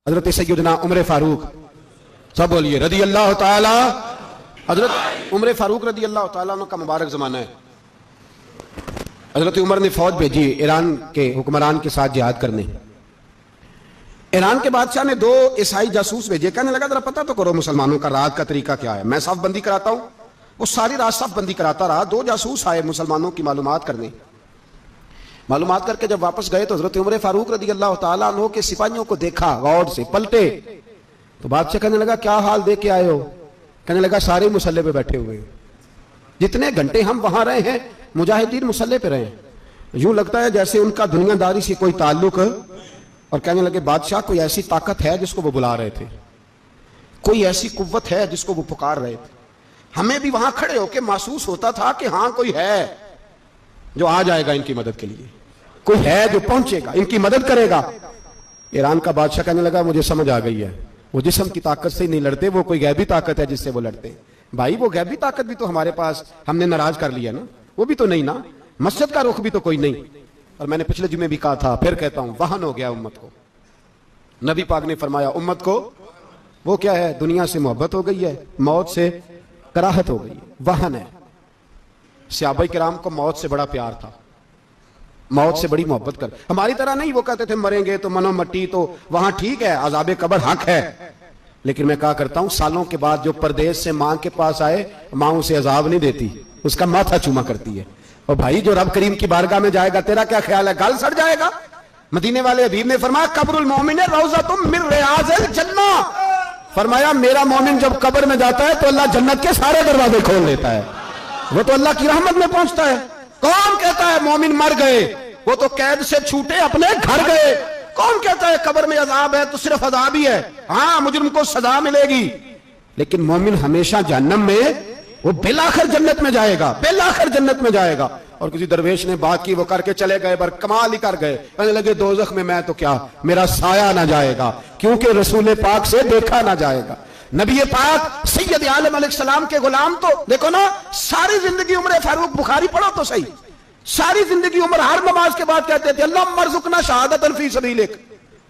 हजरत सैयदना उमर फारूक, सब बोलिए रदी अल्लाह ताला। हजरत उमर फारूक रदी अल्लाह ताला का मुबारक जमाना है। हजरत उमर ने फौज भेजी ईरान के हुक्मरान के साथ जिहाद करने। ईरान के बादशाह ने 2 ईसाई जासूस भेजे, कहने लगा जरा पता तो करो मुसलमानों का रात का तरीका क्या है, मैं साफ बंदी कराता हूं। वो सारी रात साफ बंदी कराता रहा। 2 जासूस आए मुसलमानों की मालूमात करने। मालूमात करके जब वापस गए तो हजरत उमर फारूक रदी अल्लाह ताला अन्हु के सिपाहियों को देखा, गौर से पलटे तो बादशाह कहने लगा क्या हाल दे के आए हो? कहने लगा सारे मुसल्ले पे बैठे हुए, जितने घंटे हम वहां रहे हैं मुजाहिदीन मुसल्ले पे रहे हैं, यूं लगता है जैसे उनका दुनियादारी से कोई ताल्लुक। और कहने लगे बादशाह कोई ऐसी ताकत है जिसको वो बुला रहे थे, कोई ऐसी कुव्वत है जिसको वो पुकार रहे थे। हमें भी वहां खड़े होकर महसूस होता था कि हां कोई है जो आ जाएगा इनकी मदद के लिए, कोई है जो पहुंचेगा इनकी मदद करेगा। ईरान का बादशाह कहने लगा मुझे समझ आ गई है, वो जिस्म की ताकत से नहीं लड़ते, वो कोई गैबी ताकत है जिससे वो लड़ते हैं। भाई वो गैबी ताकत भी तो हमारे पास हमने नाराज कर लिया ना, वो भी तो नहीं ना, मस्जिद का रुख भी तो कोई नहीं। और मैंने पिछले जुमे भी कहा था, फिर कहता हूं, वहन हो गया उम्मत को। नबी पाक ने फरमाया उम्मत को वो क्या है, दुनिया से मोहब्बत हो गई है, मौत से कराहत हो गई है, वहन है। सहाबा किराम को मौत से बड़ा प्यार था, मौत से बड़ी मोहब्बत कर। हमारी तरह नहीं, वो कहते थे मरेंगे तो मनो मट्टी, तो वहां ठीक है अज़ाबे कब्र हक है। लेकिन मैं कहा करता हूं सालों के बाद जो परदेश से मां के पास आए, मां उसे अजाब नहीं देती, उसका माथा चूमा करती है। और भाई जो रब करीम की बारगाह में जाएगा, तेरा क्या ख्याल है, गाल सड़ जाएगा? मदीने वाले हबीब ने फरमाया कब्रुल मोमिन रौज़तुम मिन रियाज़िल जन्नह। फरमाया मेरा मोमिन जब कब्र में जाता है तो अल्लाह जन्नत के सारे दरवाजे खोल देता है, वो तो अल्लाह की रहमत में पहुंचता है। कौन कहता है मोमिन मर गए, वो तो कैद से छूटे अपने घर गए। कौन कहता है कब्र में अजाब है तो सिर्फ अजाब ही है, हाँ मुजरिम को सजा मिलेगी, लेकिन मोमिन हमेशा जहन्नम में, वो बिलाखिर जन्नत में जाएगा, बिलाखिर जन्नत में जाएगा। और किसी दरवेश ने बात की, वो करके चले गए, पर कमाल ही कर गए, कहने लगे दोज़ख में मैं तो क्या, मेरा साया ना जाएगा, क्योंकि रसूल पाक से देखा ना जाएगा। नबी पाक सैयद आलम अलैहिस्सलाम के गुलाम तो देखो ना, सारी जिंदगी उमर फारूक, बुखारी पढ़ो तो सही, सारी जिंदगी उमर हर नमाज के बाद कहते थे अल्लाह मरज़ुकना शहादतन फी सबीलिक,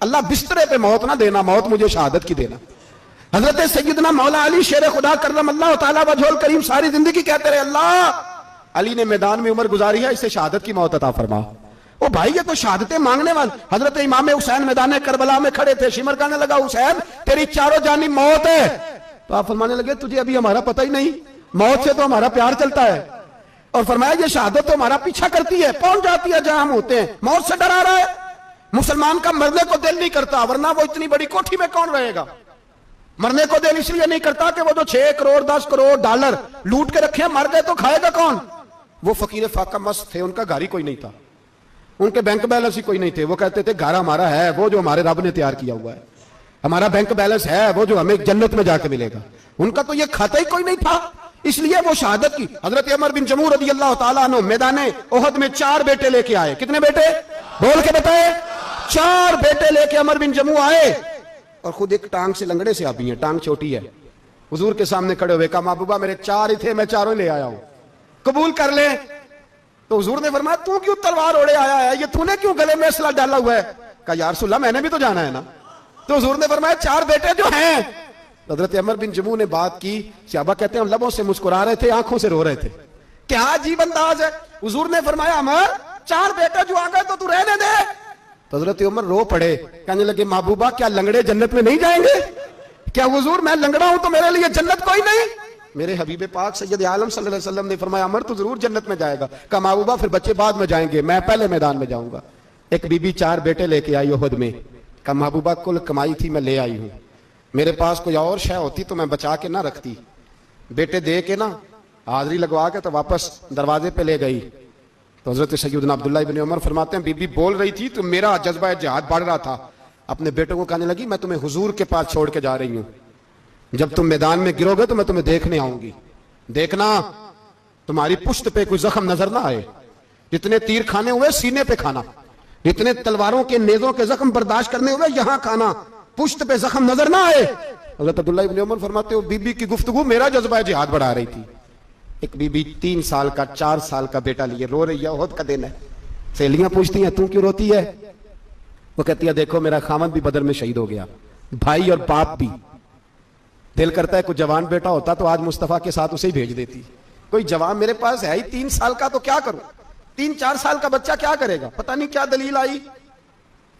अल्लाह बिस्तरे पे मौत ना देना, मौत मुझे शहादत की देना। हजरत सैयदना मौला अली शेर खुदा करम अल्लाह ताला वजहुल करीम सारी जिंदगी कहते रहे अल्लाह अली ने मैदान में उम्र गुजारी है, इससे शहादत की मौत अता फरमा। ओ भाई ये तो शहादतें मांगने वाले। हजरत इमाम हुसैन मैदान करबला में खड़े थे, शिमर कहने लगा हुसैन तेरी चारों जानी मौत है, तो आप फरमाने लगे तुझे अभी हमारा पता ही नहीं, मौत से तो हमारा प्यार चलता है। और फरमाया ये शहादत तो हमारा पीछा करती है, पहुंच जाती है जहां हम होते हैं, मौत से डरा रहा है। मुसलमान का मरने को दिल नहीं करता, वरना वो इतनी बड़ी कोठी में कौन रहेगा। मरने को दिल इसलिए नहीं करता कि वो जो 6 करोड़ 10 करोड़ डॉलर लूट के रखे मर गए तो खाएगा कौन। वो फकीर फाका मस्त थे, उनका घर ही कोई नहीं था, उनके बैंक बैलेंस ही कोई नहीं थे। वो कहते थे घर हमारा है वो जो हमारे रब ने तैयार किया हुआ है, हमारा बैंक बैलेंस है वो जो हमें जन्नत में जाके मिलेगा। उनका तो ये खाता ही कोई नहीं था, इसलिए वो शहादत की। हजरत उमर बिन जमू रज़ी अल्लाह ताला अन्हु मैदाने ओहद में 4 बेटे लेके आए। कितने बेटे बोल के बताए? 4 बेटे लेके उमर बिन जमू आए, और खुद एक टांग से लंगड़े से आबी है, टांग छोटी है। हुजूर के सामने खड़े हुए कहा महबूबा मेरे 4 ही थे, मैं 4 ले आया हूं, कबूल कर ले। तो हुजूर ने फरमाया तू क्यों तलवार ओढ़े आया है, ये तूने क्यों गले में असला डाला हुआ है? कहा या रसूलल्लाह मैंने भी तो जाना है ना। तो हुजूर ने फरमाया 4 बेटे जो हैं। हजरत उमर बिन जमू ने बात की, सहाबा कहते हैं हम लबों से मुस्कुरा रहे थे, आंखों से रो रहे थे, क्या अजीब अंदाज है। हुजूर ने फरमाया उमर 4 बेटे जो आ गए तो तू रहने दे। तो हजरत उमर रो पड़े, कहने लगे महबूबा क्या लंगड़े जन्नत में नहीं जाएंगे? क्या हुजूर मैं लंगड़ा हूं तो मेरे लिए जन्नत कोई नहीं? मेरे हबीब पाक सैयद आलम सल्लल्लाहु अलैहि वसल्लम ने फरमाया अमर तो जरूर जन्नत में जाएगा। कहा महबूबा फिर बच्चे बाद में जाएंगे, मैं पहले मैदान में जाऊंगा। एक बीबी 4 बेटे लेके आई उहद में। कहा महबूबा कुल कमाई थी मैं ले आई हूं, मेरे पास कोई और शय होती तो मैं बचा के ना रखती। बेटे दे के ना हाजिरी लगवा के तो वापस दरवाजे पे ले गई। तो हजरत सैयदना अब्दुल्ला इब्न उमर फरमाते हैं बीबी बोल रही थी तो मेरा जज्बा जिहाद बढ़ रहा था। अपने बेटों को कहने लगी मैं तुम्हें हुजूर के पास छोड़ के जा रही हूं, जब तुम मैदान में गिरोगे तो मैं तुम्हें देखने आऊंगी, देखना तुम्हारी पुश्त पे कोई जख्म नजर ना आए, जितने तीर खाने हुए सीने पे खाना, जितने तलवारों के नेजों के जख्म बर्दाश्त करने हुए यहां खाना, पुश्त पे जख्म नजर ना आए। हजरत अब्दुल्ला इब्न उमर फरमाते हो बीबी की गुफ्तगू मेरा जज्बा जिहाद बढ़ा रही थी। एक बीबी 3 साल का 4 साल का बेटा लिए रो रही है, ओहद का दिन है। सहेलियां पूछती हैं तू क्यों रोती है? वो कहती है देखो मेरा खामद भी बदर में शहीद हो गया, भाई और बाप भी। दिल करता है कोई जवान बेटा होता तो आज मुस्तफा के साथ उसे ही भेज देती। कोई जवान मेरे पास है ही 3 साल का, तो क्या करूं? 3-4 साल का बच्चा क्या करेगा? पता नहीं क्या दलील आई,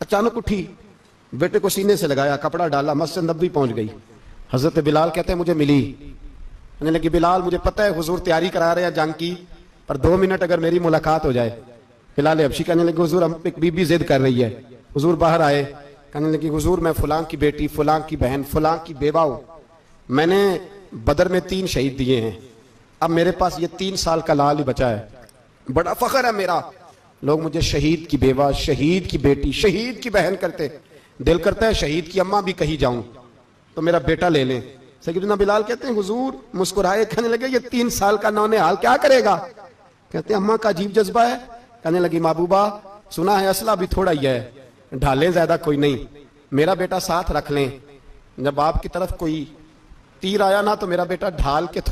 अचानक उठी, बेटे को सीने से लगाया, कपड़ा डाला, मस्जिद नबवी पहुंच गई। हजरत बिलाल कहते हैं मुझे मिली, कहने लगी बिलाल मुझे पता है हुजूर तैयारी करा रहे हैं जंग की, पर 2 मिनट अगर मेरी मुलाकात हो जाए। बिलाल हबशी कहने लगे हुजूर हम एक बीबी जिद कर रही है। हुजूर बाहर आए, कहने लगी हुजूर मैं फलां की बेटी, फलां की बहन, फलां की बेवा हूं, मैंने बदर में 3 शहीद दिए हैं, अब मेरे पास ये 3 साल का लाल ही बचा है, बड़ा फख्र है मेरा, लोग मुझे शहीद की बेवा, शहीद की बेटी, शहीद की बहन करते, दिल करता है शहीद की अम्मा भी कही जाऊं तो मेरा बेटा ले लें। सैयदना बिलाल कहते हैं हुजूर मुस्कुराए, कहने लगे ये 3 साल का नौने हाल क्या करेगा? कहते हैं अम्मा का अजीब जज्बा है। कहने लगी महबूबा सुना है असला भी थोड़ा ही है, ढालें ज्यादा कोई नहीं, मेरा बेटा साथ रख लें, जब आपकी तरफ कोई तीर आया ना तो मेरा बेटा ढाल के तो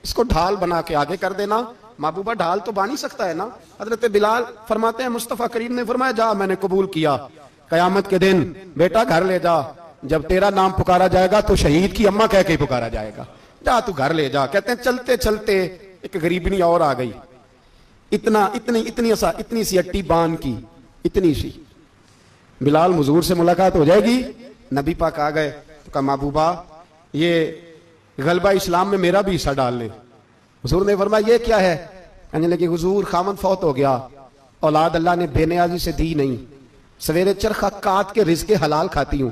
इसको ढाल बना के आगे कर देना। महबूबा ढाल तो बांध ही सकता है ना। हजरत बिलाल फरमाते हैं मुस्तफा करीम ने फरमाया जा मैंने कबूल किया, कयामत के दिन बेटा घर ले जा, जब तेरा नाम पुकारा जाएगा तो शहीद की अम्मा कह के ही पुकारा जाएगा, जा तू घर ले जा। कहते हैं चलते चलते एक गरीबनी और आ गई, इतनी सी अट्टी बांध की, इतनी सी। बिलाल हुजूर से मुलाकात हो जाएगी, नबी पाक आ गए तो कहा महबूबा ये गलबा इस्लाम में मेरा भी हिस्सा डाल ले। हुजूर ने फरमाया ये क्या है? कहने लगे हुजूर खामन फौत हो गया, औलाद अल्लाह ने बेनियाजी से दी नहीं, सवेरे चरखा काट के रिज़्क़े हलाल खाती हूं,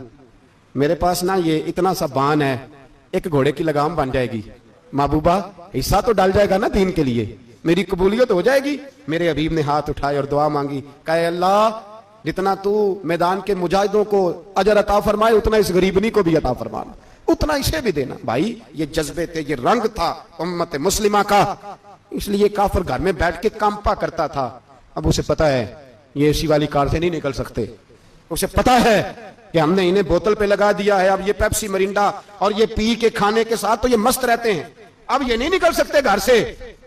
मेरे पास ना ये इतना सा बान है, एक घोड़े की लगाम बन जाएगी, महबूबा हिस्सा तो डाल जाएगा ना दीन के लिए, मेरी कबूलियत हो जाएगी। मेरे हबीब ने हाथ उठाए और दुआ मांगी, कहे अल्लाह जितना तू मैदान के मुजाहिदों को अजर अता फरमाए उतना इस गरीबनी को भी अता फरमाना, उतना इसे भी देना। भाई ये जज्बे थे, ये रंग था उम्मत मुस्लिमा का, इसलिए काफिर घर में बैठ के कांपा करता था। अब उसे पता है ये एसी वाली कार से नहीं निकल सकते, उसे पता है कि हमने इन्हें बोतल पे लगा दिया है, अब ये पेप्सी मरिंडा और ये पी के खाने के साथ तो ये मस्त रहते हैं, अब ये नहीं निकल सकते घर से,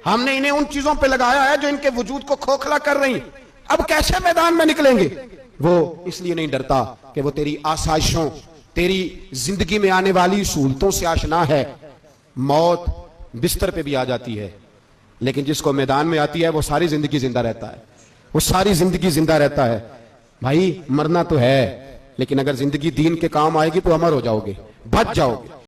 हमने इन्हें उन चीजों पे लगाया है जो इनके वजूद को खोखला कर रही, अब कैसे मैदान में निकलेंगे? वो इसलिए नहीं डरता कि वो तेरी आसाइशों, तेरी जिंदगी में आने वाली सहूलतों से आशना है। मौत बिस्तर पे भी आ जाती है, लेकिन जिसको मैदान में आती है वो सारी जिंदगी जिंदा रहता है, वो सारी जिंदगी जिंदा रहता है। भाई मरना तो है, लेकिन अगर जिंदगी दीन के काम आएगी तो अमर हो जाओगे, बच जाओगे।